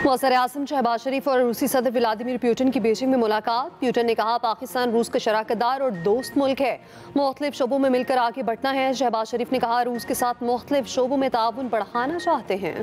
वज़ीर-ए-आज़म शहबाज शरीफ और रूसी सदर व्लादिमीर पुतिन की बीजिंग में मुलाकात। पुतिन ने कहा पाकिस्तान रूस का शराकतदार और दोस्त मुल्क है, मुख्तलिफ शोबों में मिलकर आगे बढ़ना है। शहबाज शरीफ ने कहा रूस के साथ मुख्तलिफ शोबों में ताउन बढ़ाना चाहते हैं।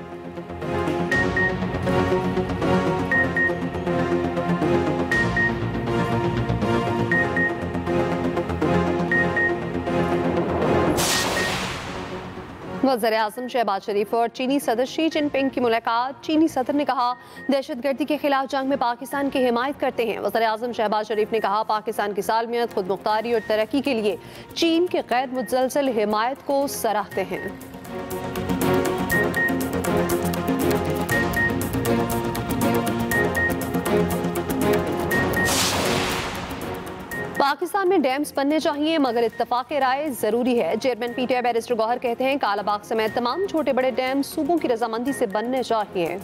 वज़ीर-ए-आज़म शहबाज शरीफ और चीनी सदर शी जिनपिंग की मुलाकात। चीनी सदर ने कहा दहशतगर्दी के खिलाफ जंग में पाकिस्तान की हिमायत करते हैं। वज़ीर-ए-आज़म शहबाज शरीफ ने कहा पाकिस्तान की सालमियत, खुद मुख्तारी और तरक्की के लिए चीन के गैर मुतसलसल हिमायत को सराहते हैं। पाकिस्तान में डैम्स बनने चाहिए मगर इत्तफाक राय जरूरी है। चेयरमैन पीटीआई बैरिस्टर गौहर कहते हैं कालाबाग समेत तमाम छोटे बड़े डैम सूबों की रजामंदी से बनने चाहिए।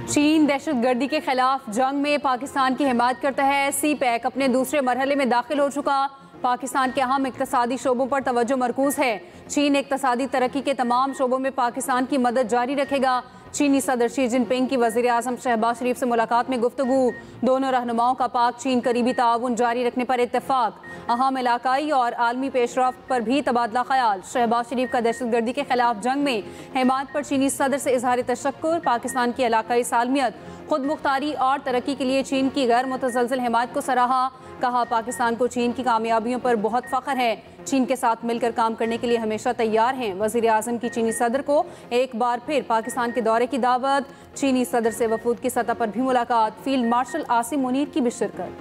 चीन दहशतगर्दी के खिलाफ जंग में पाकिस्तान की हिमायत करता है। सी पैक अपने दूसरे मरहले में दाखिल हो चुका। पाकिस्तान के अहम इक्तसादी शोबों पर तवज्जो मरकूज है। चीन इक्तसादी तरक्की के तमाम शोबों में पाकिस्तान की मदद जारी रखेगा। चीनी सदर शी जिनपिंग की वज़ीर-ए-आज़म शहबाज शरीफ से मुलाकात में गुफ्तगू। दोनों रहनुमाओं का पाक चीन करीबी ताउन जारी रखने पर इत्तेफाक। अहम इलाकाई और आलमी पेशरफ्त पर भी तबादला ख्याल। शहबाज शरीफ का दहशतगर्दी के खिलाफ जंग में हिमायत पर चीनी सदर से इजहार तशक्कुर। पाकिस्तान की इलाकाई सालमियत, खुद मुख्तारी और तरक्की के लिए चीन की गैर मुतसलसल हिमायत को सराहा। कहा पाकिस्तान को चीन की कामयाबियों पर बहुत फ़ख्र है। चीन के साथ मिलकर काम करने के लिए हमेशा तैयार हैं। वज़ीर-ए-आज़म की चीनी सदर को एक बार फिर पाकिस्तान के दौरे की दावत। चीनी सदर से वफूद की सतह पर भी मुलाकात। फील्ड मार्शल आसिम मुनीर की भी शिरकत।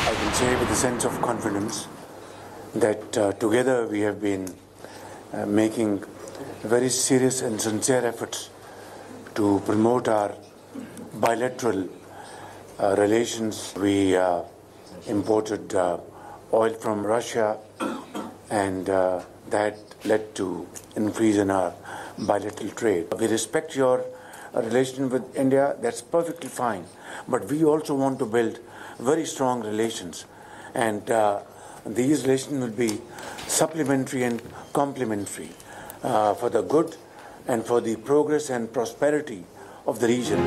I can say with a sense of confidence that together we have been making very serious and sincere efforts to promote our bilateral relations. We imported oil from Russia and that led to increase in our bilateral trade. We respect your relation with India, that's perfectly fine, but we also want to build very strong relations, and these relations will be supplementary and complementary for the good and for the progress and prosperity of the region.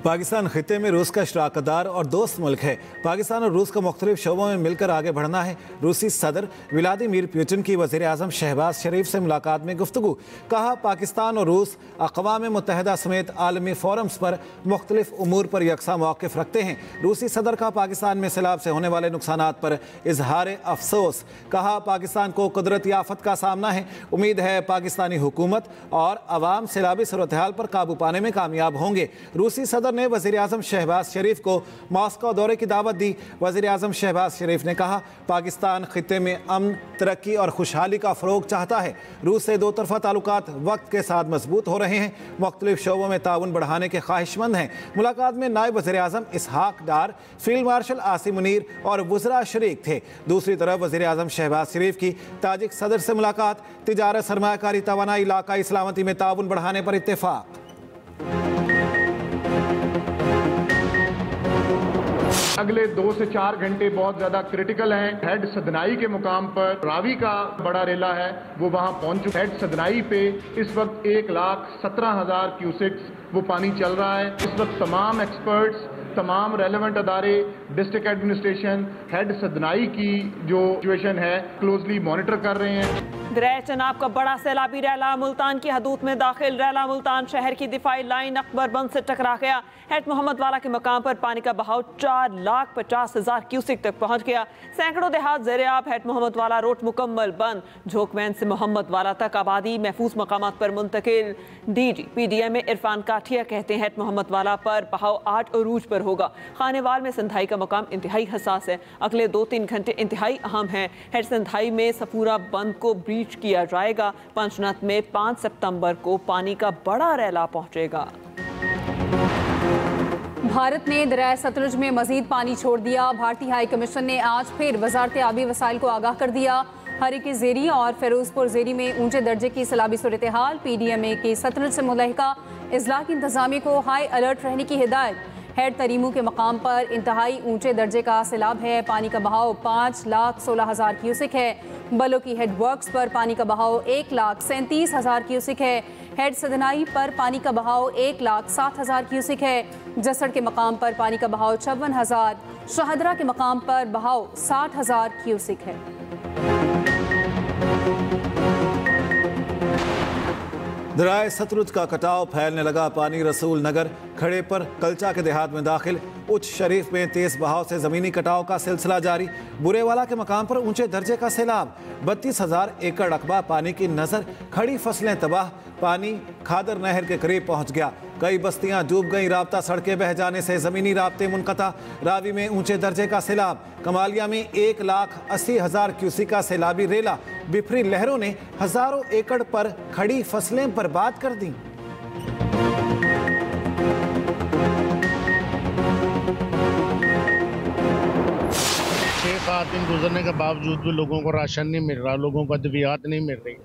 Pakistan खिते में रूस का शराकतदार और दोस्त मुल्क है। पाकिस्तान और रूस को मुख्तलिफ शोबों में मिलकर आगे बढ़ना है। रूसी सदर व्लादिमीर पुतिन की वज़ीर-ए-आज़म शहबाज शरीफ से मुलाकात में गुफ्तगू। कहा पाकिस्तान और रूस अक़वाम मुत्तहिदा समेत आलमी फोरम्स पर मुख्तलिफ उमूर पर यकसा मौक़िफ़ रखते हैं। रूसी सदर का पाकिस्तान में सैलाब से होने वाले नुकसानात पर इजहार अफसोस। कहा पाकिस्तान को कुदरती आफत का सामना है, उम्मीद है पाकिस्तानी हुकूमत और अवाम सैलाबी सूरत हाल पर काबू पाने में कामयाब होंगे। रूसी सदर ने वज़ीर-ए-आज़म शहबाज शरीफ को मॉस्को दौरे की दावत दी। वज़ीर-ए-आज़म शहबाज शरीफ ने कहा पाकिस्तान खिते में अमन, तरक्की और खुशहाली का फ़रोग चाहता है। रूस से दो तरफ़ा ताल्लुकात वक्त के साथ मजबूत हो रहे हैं, मुख्तलिफ शोबों में ताउन बढ़ाने के ख्वाहिशमंद हैं। मुलाकात में नायब वज़ीर-ए-आज़म इसहाक डार, फील्ड मार्शल आसिम मुनीर और वज़रा शरीक थे। दूसरी तरफ वज़ीर-ए-आज़म शहबाज शरीफ की ताजिक सदर से मुलाकात। तिजारत, सरमायाकारी, तवानाई, इलाकाई सलामती में ताउन बढ़ाने पर इत्तेफाक। अगले 2 से 4 घंटे बहुत ज्यादा क्रिटिकल हैं। हेड सदनाई के मुकाम पर रावी का बड़ा रेला है, वो वहां पहुंच चुका है। हेड सदनाई पे इस वक्त 1,17,000 क्यूसेक्स वो पानी चल रहा है। इस वक्त तमाम एक्सपर्ट्स, तमाम रेलेवेंट अदारे, डिस्ट्रिक्ट एडमिनिस्ट्रेशन, हेड सदनाई की जो सिचुएशन है क्लोजली मॉनिटर कर रहे हैं। दरिया चनाब का बड़ा सैलाबी रैला मुल्तान की हदूद में दाखिल। रैला मुल्तान शहर की दिफाई लाइन अकबरबंद से टकरा गया। हेड मोहम्मद वाला के मकाम पर पानी का बहाव 4,50,000 क्यूसेक तक पहुंच गया। सैकड़ों देहात ज़ेर-ए-आब। हेड मोहम्मद वाला रोड मुकम्मल बंद। झोंकवैन से मोहम्मद वाला तक आबादी महफूज मकामात पर मुंतकिल। DG PDM इरफान काठिया कहते हैं हेड मोहम्मद वाला पर बहाव 8 अरूज पर होगा। खानेवाल में संधाई का मकाम इंतहाई हसास है। अगले 2-3 घंटे इंतहाई अहम हैं। हेड संधाई में सफूरा बंद को ब्रीच किया जाएगा। पंचनत में 5 सितंबर को पानी का बड़ा रैला पहुंचेगा। भारत ने दरिया सतलुज में मजीद पानी छोड़ दिया। भारतीय हाई कमीशन ने आज फिर वजारत आबी वसाइल को आगाह कर दिया। हरीके ज़ेरी और फिरोजपुर ज़ेरी में ऊंचे दर्जे की सैलाबी सूरत हाल। PDMA की सतलज से मुल्हिका इजला की इंतजामिया को हाई अलर्ट रहने की हिदायत। हेड तरीमू के मकाम पर इंतहाई ऊंचे दर्जे का सैलाब है। पानी का बहाव 5,16,000 क्यूसिक है। बलो की हेड वर्क्स पर पानी का बहाव 1,37,000 क्यूसिक है। हेड सदनाई पर पानी का बहाव 1,07,000 क्यूसिक है। जसड़ के मकाम पर पानी का बहाव 54,000। शहदरा के मकाम पर बहाव 60,000 क्यूसिक है। दरियाए सतलुज का कटाव फैलने लगा। पानी रसूल नगर खड़े पर कलचा के देहात में दाखिल। उच्च शरीफ में तेज बहाव से जमीनी कटाव का सिलसिला जारी। बुरेवाला के मकाम पर ऊंचे दर्जे का सैलाब। 32,000 एकड़ रकबा पानी की नजर। खड़ी फसलें तबाह। पानी खादर नहर के करीब पहुंच गया। कई बस्तियां डूब गई। राब्ता सड़कें बह जाने से जमीनी राब्ते मुनक़ता। रावी में ऊंचे दर्जे का सैलाब। कमालिया में 1,80,000 क्यूसिक का सैलाबी रेला। बिफरी लहरों ने हजारों एकड़ पर खड़ी फसलें बर्बाद कर दी। दिन गुजरने के बावजूद भी लोगों को राशन नहीं मिल रहा, लोगों को अद्वियात नहीं मिल रही,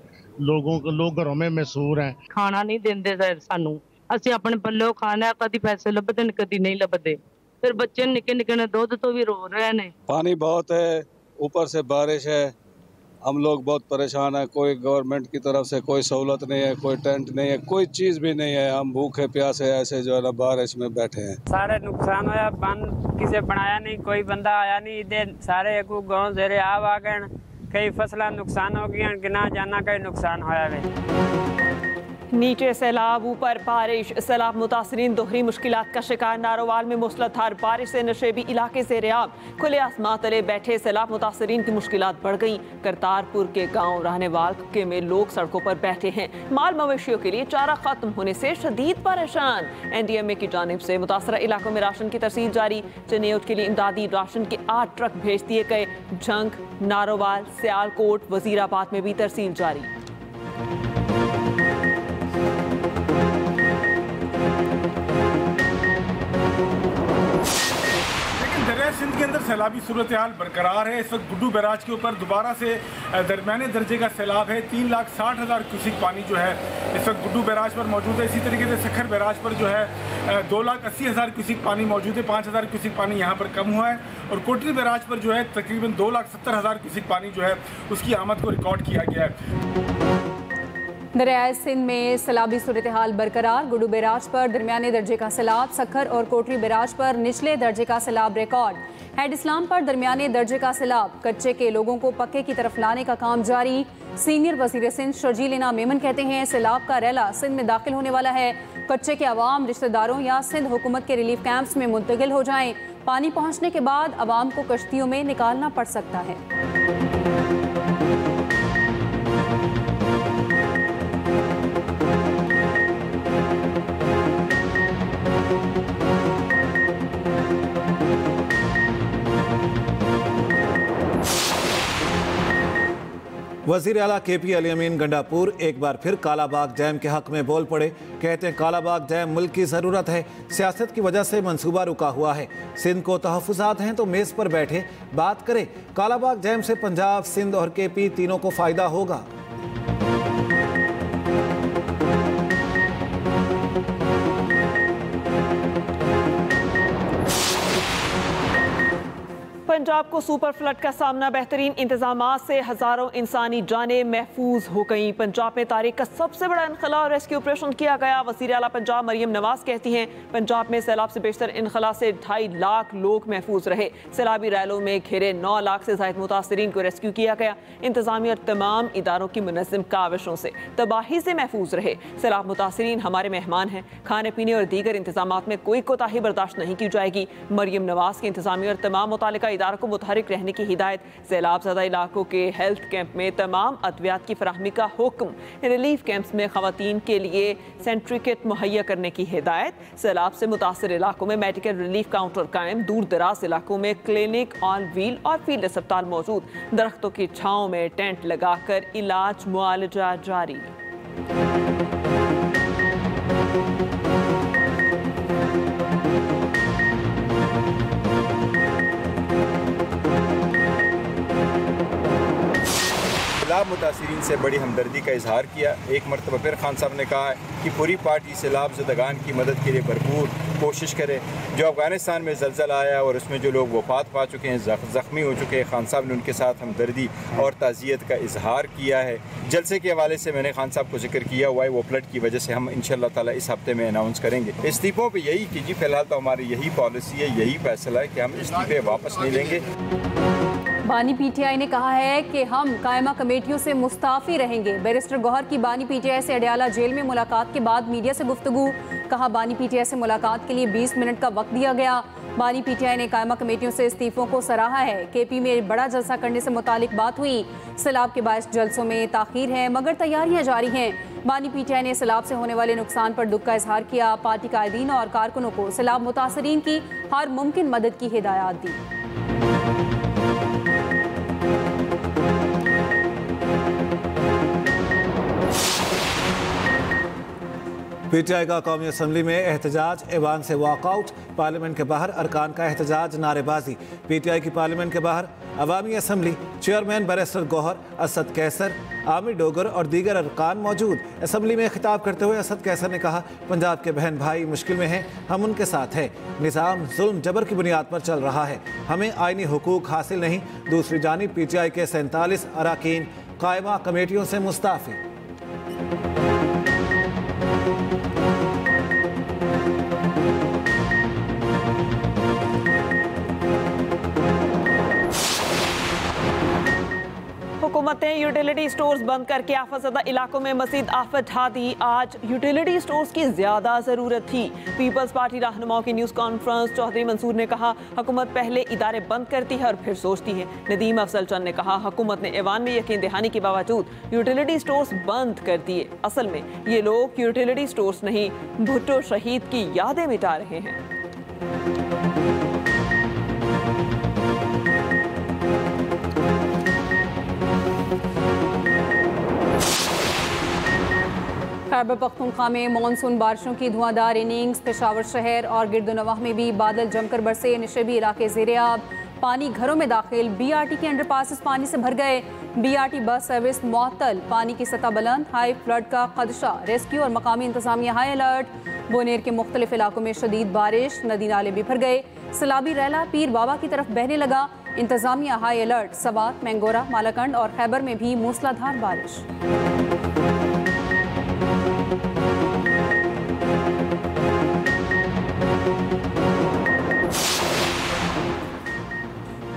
लोग घरों में महसूर हैं। खाना नहीं देंदे सानू, ਅਸੀਂ ਆਪਣੇ ਪੱਲੇ ਖਾਣਾ, कभी पैसे लभदे ने कभी नहीं लभदे। फिर बच्चे निके निके ने दूध तो भी रो रहे ने। पानी बहुत है, ऊपर से बारिश है, हम लोग बहुत परेशान है। कोई गवर्नमेंट की तरफ से कोई सहूलत नहीं है, कोई टेंट नहीं है, कोई चीज भी नहीं है। हम भूखे प्यासे ऐसे जो है ना बारिश में बैठे हैं। सारे नुकसान होया, बंद किसे बनाया नहीं, कोई बंदा आया नहीं। इधर सारे एक गाँव जेरे आ गए, कई फसला नुकसान हो गई, गिना जाना कई नुकसान होया वे। नीचे सैलाब, ऊपर बारिश। सैलाब मुतासरीन दोहरी मुश्किलात का शिकार। नारोवाल में मूसलाधार बारिश से नशेबी इलाके से रेआब। खुले आसमां तले बैठे सैलाब मुतासरीन की मुश्किलात बढ़ गई। करतारपुर के गांव रहनेवाल के में लोग सड़कों पर बैठे हैं। माल मवेशियों के लिए चारा खत्म होने से शदीद परेशान। NDMA की जानिब से मुतासरा इलाकों में राशन की तरसील जारी। चनेउट के लिए इमदादी राशन के 8 ट्रक भेज दिए गए। झंग, नारोवाल, सियालकोट, वजीराबाद में भी तरसील जारी। सिंध के अंदर सैलाबी सूरत हाल बरकरार है। इस वक्त गुड्डू बैराज के ऊपर दोबारा से दरमियाने दर्जे का सैलाब है। 3,60,000 क्यूसिक पानी जो है इस वक्त गुड्डू बैराज पर मौजूद है। इसी तरीके से सखर बैराज पर जो है 2,80,000 क्यूसिक पानी मौजूद है। 5,000 क्यूसिक पानी यहाँ पर कम हुआ है। और कोटरी बैराज पर जो है तकरीबन 2,70,000 क्यूसिक पानी जो है उसकी आमद को रिकॉर्ड किया गया है। दरियाए सिंध में सैलाबी सूरत हाल बरकरार। गुड्डू बैराज पर दरमियाने दर्जे का सैलाब। सखर और कोटरी बैराज पर निचले दर्जे का सैलाब रिकॉर्ड। हेड इस्लाम पर दरमियाने दर्जे का सैलाब। कच्चे के लोगों को पक्के की तरफ लाने का काम जारी। सीनियर वजीर सिंध शर्जील इनाम मेमन कहते हैं सैलाब का रैला सिंध में दाखिल होने वाला है। कच्चे के अवाम रिश्तेदारों या सिंध हुकूमत के रिलीफ कैंप्स में मुंतकिल हो जाएं। पानी पहुंचने के बाद अवाम को कश्तियों में निकालना पड़ सकता है। वज़ीर आला KP अली अमीन गंडापुर एक बार फिर कालाबाग डैम के हक में बोल पड़े। कहते हैं कालाबाग डैम मुल्क की ज़रूरत है, सियासत की वजह से मंसूबा रुका हुआ है। सिंध को तहफ़्फ़ुज़ात हैं तो मेज़ पर बैठे बात करें। कालाबाग डैम से पंजाब, सिंध और KP तीनों को फ़ायदा होगा। पंजाब को सुपर फ्लड का सामना। बेहतरीन इंतजामात से हजारों इंसानी जानें महफूज हो गईं। पंजाब में तारीख का सबसे बड़ा इनखला और रेस्क्यू ऑपरेशन किया गया। वज़ीर आला पंजाब मरियम नवाज कहती हैं पंजाब में सैलाब से बेशतर इनखला से 2.5 लाख लोग महफूज रहे। सैलाबी रैलों में घिरे 9 लाख से ज़ायद मुतासरीन को रेस्क्यू किया गया। इंतजामिया और तमाम इदारों की मुनज़्ज़म काविशों से तबाही से महफूज रहे। सैलाब मुतासरीन हमारे मेहमान हैं। खाने पीने और दीगर इंतजामात में कोई कोताही बर्दाश्त नहीं की जाएगी। मरियम नवाज के इंतजामिया और तमाम मुतालिका इदारों को मुतहरिक रहने की हिदायत। सैलाब ज़दा इलाकों के हेल्थ कैंप में तमाम अद्वियात की फराहमी का हुक्म। रिलीफ कैंप्स में खवातीन के लिए सेंट्रिकेट मुहैया करने की हिदायत। सैलाब से मुतासर इलाकों में मेडिकल रिलीफ काउंटर कायम। दूर दराज इलाकों में क्लिनिक ऑन व्हील और फील्ड अस्पताल मौजूद। दरख्तों की छाँव में टेंट लगाकर इलाज मुआलजा जारी। मुतासिरीन से बड़ी हमदर्दी का इजहार किया। एक मरतबा फिर खान साहब ने कहा कि पूरी पार्टी सैलाब ज़दगान की मदद के लिए भरपूर कोशिश करे। जो अफ़गानिस्तान में ज़लज़ला आया और उसमें जो लोग वफ़ात पा चुके हैं, ज़ख्मी हो चुके हैं, खान साहब ने उनके साथ हमदर्दी और ताज़ियत का इजहार किया है। जलसे के हवाले से मैंने खान साहब को जिक्र किया हुआ है, वो फ्लड की वजह से हम इंशाअल्लाह ताला इस हफ्ते में अनाउंस करेंगे। इस्तीफ़ों पर यही कीजिए, फ़िलहाल तो हमारी यही पॉलिसी है, यही फैसला है कि हम इस्तीफ़े वापस नहीं लेंगे। बानी पीटीआई ने कहा है कि हम कायमा कमेटियों से मुस्ताफ़ी रहेंगे। बैरिस्टर गौहर की बानी पीटीआई से अडयाला जेल में मुलाकात के बाद मीडिया से गुफ्तगू। कहा बानी पीटीआई से मुलाकात के लिए 20 मिनट का वक्त दिया गया। बानी पीटीआई ने कायमा कमेटियों से इस्तीफों को सराहा है। केपी में बड़ा जलसा करने से मुतालिक बात हुई। सैलाब के बायस जलसों में ताखीर है मगर तैयारियां जारी हैं। बानी पीटीआई ने सैलाब से होने वाले नुकसान पर दुख का इजहार किया। पार्टी कायदीन और कारकुनों को सैलाब मुतासरीन की हर मुमकिन मदद की हिदायत दी। पीटीआई का कौमी असम्बली में एहतजाज, ऐवान से वॉकआउट, पार्लियामेंट के बाहर अरकान का एहतजाज, नारेबाजी। पीटीआई की पार्लियामेंट के बाहर Awami assembly, chairman barrister Gohar, Asad Qaiser, Amir Dogar और दीगर अरकान मौजूद। असम्बली में खिताब करते हुए असद कैसर ने कहा, पंजाब के बहन भाई मुश्किल में हैं, हम उनके साथ हैं। निज़ाम जुल्म जबर की बुनियाद पर चल रहा है, हमें आईनी हुकूक हासिल नहीं। दूसरी जानिब पीटीआई के 47 अरकान कायमा कमेटियों से मुस्ताफ़ी। हुकूमत ने यूटिलिटी स्टोर्स बंद करके आफतज़दा इलाकों में मज़ीद आफत ढा दी। आज यूटिलिटी स्टोर्स की ज़्यादा ज़रूरत थी। पीपल्स पार्टी रहनुमाओं की न्यूज़ कॉन्फ्रेंस, चौधरी मंसूर ने कहा हुकूमत पहले इदारे बंद करती है और फिर सोचती है। नदीम अफजल चंद ने कहा हुकूमत ने ऐवान में यकीन दहानी के बावजूद यूटिलिटी स्टोर्स बंद कर दिए। असल में ये लोग यूटिलिटी स्टोर्स नहीं, भुट्टो शहीद की यादें मिटा रहे हैं। खैबर पख्तूनख्वा में मानसून बारिशों की धुआंधार इनिंग्स। पेशावर शहर और गिरदोनवाह में भी बादल जमकर बरसे। निशेबी इलाके ज़ेरे-आब, पानी घरों में दाखिल। बीआरटी के अंडरपासेस पानी से भर गए। बीआरटी बस सर्विस मुअत्तल। पानी की सतह बुलंद, हाई फ्लड का खदशा। रेस्क्यू और मकामी इंतजामिया हाई अलर्ट। बोनेर के मुख्तलिफ इलाकों में शदीद बारिश, नदी नाले भी भर गए। सैलाबी रैला पीर बाबा की तरफ बहने लगा। इंतजामिया हाई अलर्ट। सवात, मैंगोरा, मालाकंड और खैबर में भी मूसलाधार बारिश।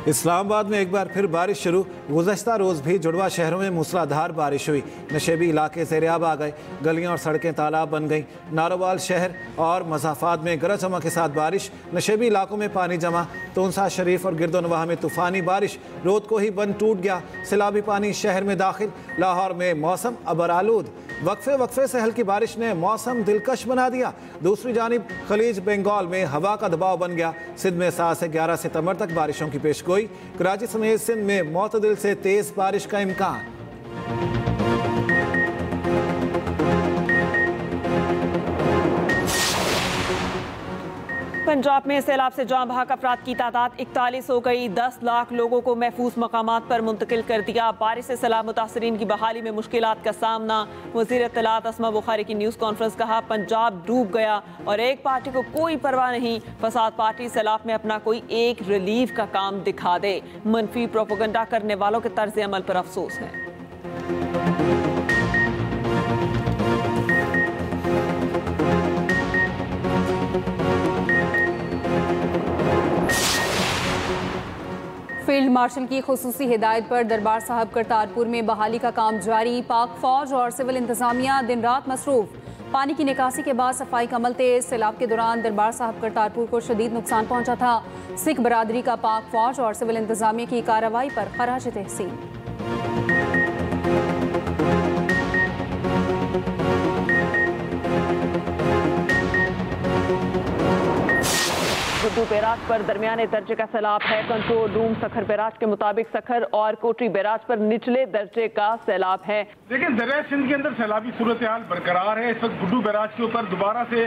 इस्लामाबाद में एक बार फिर बारिश शुरू। गुज़श्ता रोज़ भी जुड़वा शहरों में मूसलाधार बारिश हुई। नशेबी इलाके ज़ेरे-आब आ गए। गलियां और सड़कें तालाब बन गईं। नारोवाल शहर और मज़ाफ़ात में गरज चमक के साथ बारिश। नशेबी इलाकों में पानी जमा। तोनसा शरीफ और गिरदोनवाह में तूफ़ानी बारिश। रोद को ही बंद टूट गया। सैलाबी पानी शहर में दाखिल। लाहौर में मौसम अबरालूद। वक्फे वक्फे से हल्की बारिश ने मौसम दिलकश बना दिया। दूसरी जानिब खलीज बंगाल में हवा का दबाव बन गया। सिंध में 7 से 11 सितंबर तक बारिशों की पेशगोई। कराची समेत सिंध में मुतदिल से तेज बारिश का इम्कान। पंजाब में सैलाब से जाँ बहक अफराद की तादाद 41 हो गई। 10 लाख लोगों को महफूज मकामात पर मुंतकिल कर दिया। बारिश से सैलाब मुतासरीन की बहाली में मुश्किलात का सामना। वज़ीर इत्तलात अस्मा बुखारी की न्यूज़ कॉन्फ्रेंस, कहा पंजाब डूब गया और एक पार्टी को कोई परवाह नहीं। फसाद पार्टी सैलाब में अपना कोई एक रिलीफ का काम दिखा दे। मनफी प्रोपेगेंडा करने वालों के तर्ज अमल पर अफसोस है। फील्ड मार्शल की खुसूसी हिदायत पर दरबार साहब करतारपुर में बहाली का काम जारी। पाक फौज और सिविल इंतजामिया दिन रात मसरूफ। पानी की निकासी के बाद सफाई का अमल तेज। सैलाब के दौरान दरबार साहब करतारपुर को शदीद नुकसान पहुंचा था। सिख बरादरी का पाक फौज और सिविल इंतजामिया की कार्रवाई पर खराज तहसीन। गुड्डू बैराज पर दरमियाने दर्जे का सैलाब है। कंट्रोल रूम सखर बैराज के मुताबिक सखर और कोटरी बैराज पर निचले दर्जे का सैलाब है। लेकिन दरिया सिंध के अंदर सैलाबी सूरत हाल बरकरार है। इस वक्त गुड्डू बैराज के ऊपर दोबारा से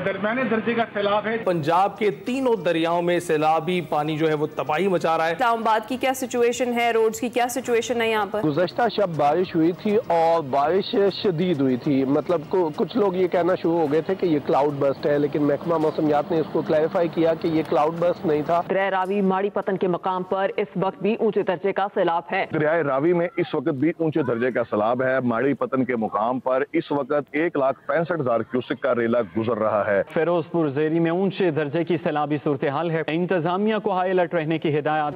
दरमियाने दर्जे का सैलाब है। पंजाब के तीनों दरियाओं में सैलाबी पानी जो है वो तबाही मचा रहा है। इस्लामाबाद की क्या सिचुएशन है, रोड्स की क्या सिचुएशन है यहाँ पर? गुज़श्ता शब बारिश हुई थी और बारिश शदीद हुई थी। मतलब कुछ लोग ये कहना शुरू हो गए थे कि ये क्लाउड बर्स्ट है, लेकिन महकमा मौसमियात ने उसको क्लैरिफाई किया कि ये क्लाउड बर्स्ट नहीं था। दरिया रावी माड़ी पतन के मकाम पर इस वक्त भी ऊंचे दर्जे का सैलाब है। दरिया रावी में इस वक्त भी ऊंचे दर्जे का सैलाब है। माड़ी पतन के मुकाम पर इस वक्त 1,65,000 क्यूसेक का रेला गुजर रहा है। फिरोजपुर ज़ेरी में ऊंचे दर्जे की सैलाबी सूरत हाल है। इंतजामिया को हाई अलर्ट रहने की हिदायत।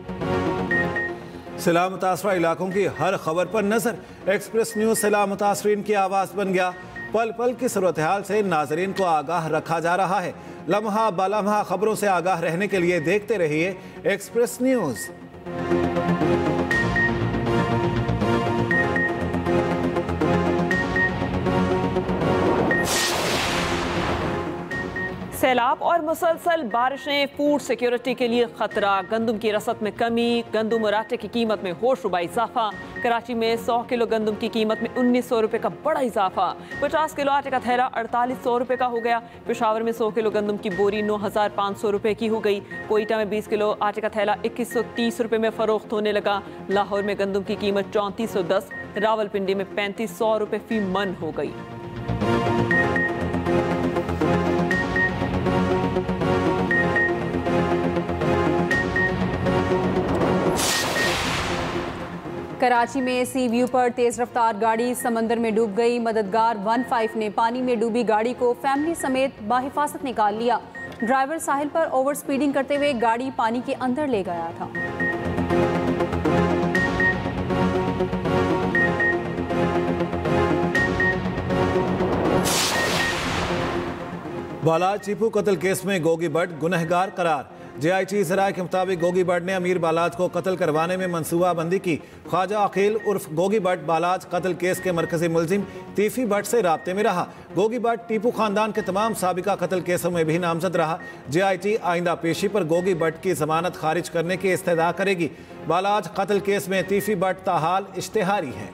सैलाब मुतासरा इलाकों की हर खबर पर नजर। एक्सप्रेस न्यूज सैलाब मुतासरीन की आवाज बन गया। पल पल की सूरत हाल से नाजरीन को आगाह रखा जा रहा है। लम्हा बालम्हा खबरों से आगाह रहने के लिए देखते रहिए एक्सप्रेस न्यूज। सैलाब और मुसलसल बारिशें फूड सिक्योरिटी के लिए खतरा। गंदम की रसद में कमी, गंदम और आटे की कीमत में होशरुबा इजाफा। कराची में 100 किलो गंदम की कीमत में 1900 रुपये का बड़ा इजाफा। 50 किलो आटे का थैला 4800 रुपये का हो गया। पेशावर में 100 किलो गंदम की बोरी 9500 रुपये की हो गई। कोयटा में 20 किलो आटे का थैला 2130 रुपये में फरोख्त होने लगा। लाहौर में गंदम की कीमत 3410, रावलपिंडी में 3500 रुपये फी मन हो गई। कराची में सी व्यू पर तेज रफ्तार गाड़ी समंदर में डूब गई। मददगार 15 ने पानी में डूबी गाड़ी को फैमिली समेत बाहिफाजत निकाल लिया। ड्राइवर साहिल पर ओवर स्पीडिंग करते हुए गाड़ी पानी के अंदर ले गया था। बालाज चीपू कत्ल केस में गोगी भट्ट गुनहगार करार। JIT ज़राए के मुताबिक गोगी भट्ट ने अमीर बालाज को कत्ल करवाने में मनसूबाबंदी की। ख्वाजा अकील उर्फ गोगी भट्ट बालाज कत्ल केस के मरकजी मुलजिम तीफी भट्ट से राब्ते में रहा। गोगी भट्ट टीपू खानदान के तमाम साबिका कत्ल केसों में भी नामजद रहा। JIT आइंदा पेशी पर गोगी भट्ट की जमानत खारिज करने की इस्तदा करेगी। बालाज कत्ल केस में तीफी भट्ट ताहाल इश्तेहारी है।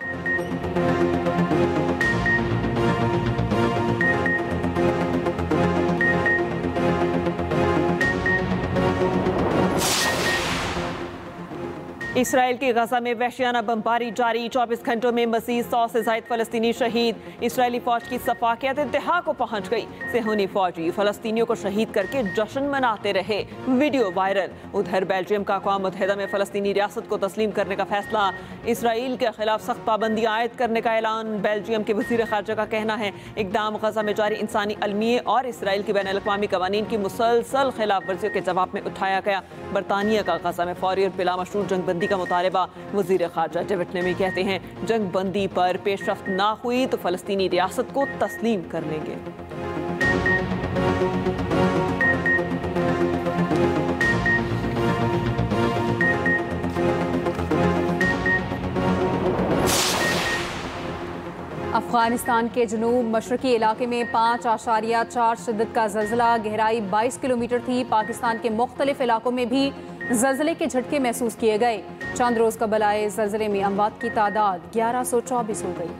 इसराइल की गजा में वहशियाना बमबारी जारी। 24 घंटों में मजीद 100 से ज्यादा फलस्तीनी शहीद। इसराइली फौज की सफाकियत इंतहा को पहुंच गई। सेहूनी फौजी फलस्तीनियों को शहीद करके जश्न मनाते रहे, वीडियो वायरल। उधर बेल्जियम का अक़वाम मुत्तहिदा में फलस्तीनी रियासत को तस्लीम करने का फैसला। इसराइल के खिलाफ सख्त पाबंदी आयद करने का ऐलान। बेल्जियम के वज़ीर ख़ारजा का कहना है इक़दाम गजा में जारी इंसानी अलमिये और इसराइल की बैनुल-अक़वामी कवानीन की मुसलसल खिलाफ वर्जियों के जवाब में उठाया गया। बरतानिया का गजा में फौरी और बिलामशरूत जंगबंदी का मुतालबा। वज़ीर ख़ारजा डेविड नेमी कहते हैं जंग बंदी पर पेशरफ्त ना हुई तो फलस्तीनी रियासत को तस्लीम कर लेंगे। अफगानिस्तान के जनूब मशरकी इलाके में 5.4 शिद्दत का ज़ल्ज़ला, गहराई 22 किलोमीटर थी। पाकिस्तान के मुख्तलिफ इलाकों में भी ज़ल्ज़ले के झटके महसूस किए गए। चंद रोज़ कबल आए ज़ल्ज़ले में अमवात की तादाद 1124 हो गई।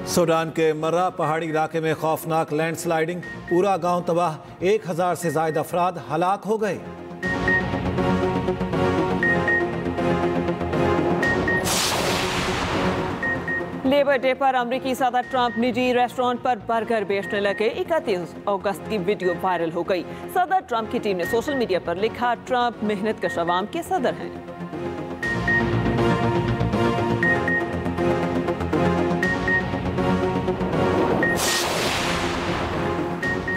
सूडान के मर्रा पहाड़ी इलाके में खौफनाक लैंडस्लाइडिंग, पूरा गांव तबाह। 1000 से ज्यादा अफराद हलाक हो गए। लेबर डे पर अमरीकी सदर ट्रंप निजी रेस्टोरेंट पर बर्गर बेचने लगे। 31 अगस्त की वीडियो वायरल हो गई। सदर ट्रंप की टीम ने सोशल मीडिया पर लिखा, ट्रंप मेहनत कश अवाम के सदर हैं।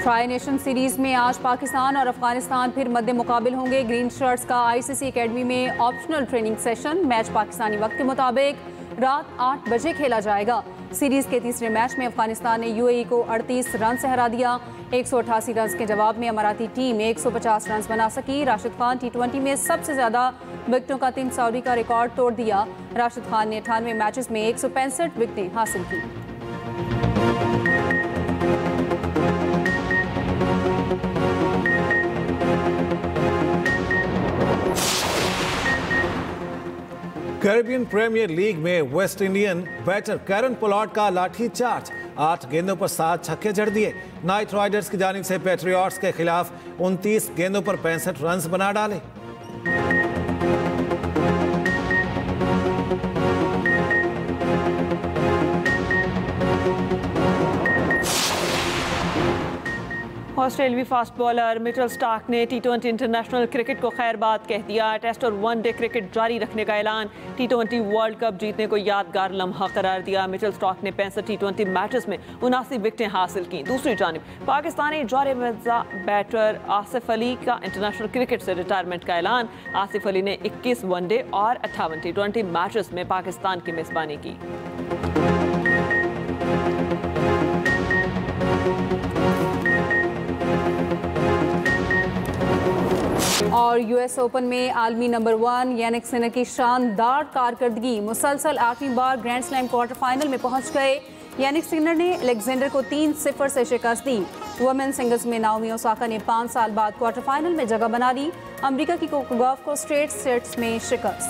ट्राई नेशन सीरीज में आज पाकिस्तान और अफगानिस्तान फिर मद्दे मुकाबिल होंगे। ग्रीन शर्ट्स का ICC एकेडमी में optional training session. Match Pakistani वक्त के मुताबिक रात 8 बजे खेला जाएगा। सीरीज के तीसरे मैच में अफगानिस्तान ने यूएई को 38 रन से हरा दिया। 188 रन के जवाब में अमाराती टीम 150 रन बना सकी। राशिद खान T20 में सबसे ज्यादा विकेटों का टीम सऊदी का रिकॉर्ड तोड़ दिया। राशिद खान ने 98 मैचेस में 165 विकेटें हासिल की। कैरेबियन प्रीमियर लीग में west Indian batter Kieron Pollard का लाठी चार्ज, 8 गेंदों पर 7 छक्के जड़ दिए। नाइट राइडर्स की जानिब से पैट्रियट्स के खिलाफ 29 गेंदों पर 65 रन बना डाले। ऑस्ट्रेलियावी फास्ट बॉलर मिचेल स्टार्क ने T20 इंटरनेशनल क्रिकेट को खैरबाद कह दिया। टेस्ट और वनडे क्रिकेट जारी रखने का ऐलान, T20 वर्ल्ड कप जीतने को यादगार लम्हा करार दिया। मिचेल स्टार्क ने 65 T20 मैचेस में 79 विकेटें हासिल की। दूसरी जानिब पाकिस्तानी जारबंदा बैटर आसिफ अली का इंटरनेशनल क्रिकेट से रिटायरमेंट का ऐलान। आसिफ अली ने 21 वनडे और 58 T20 मैचेस में पाकिस्तान की मेजबानी की। और यूएस ओपन में आलमी नंबर 1 यानिक सिनर की शानदार कारकर्दगी, मुसलसल 8वीं बार ग्रैंड स्लैम क्वार्टर फाइनल में पहुंच गए। यानिक सिनर ने अलेक्जेंडर को 3-0 से शिकस्त दी। वुमेन सिंगल्स में नाओमी ओसाका ने 5 साल बाद क्वार्टर फाइनल में जगह बना ली। अमेरिका की कोको गॉफ को स्ट्रेट सेट्स में शिकस्त।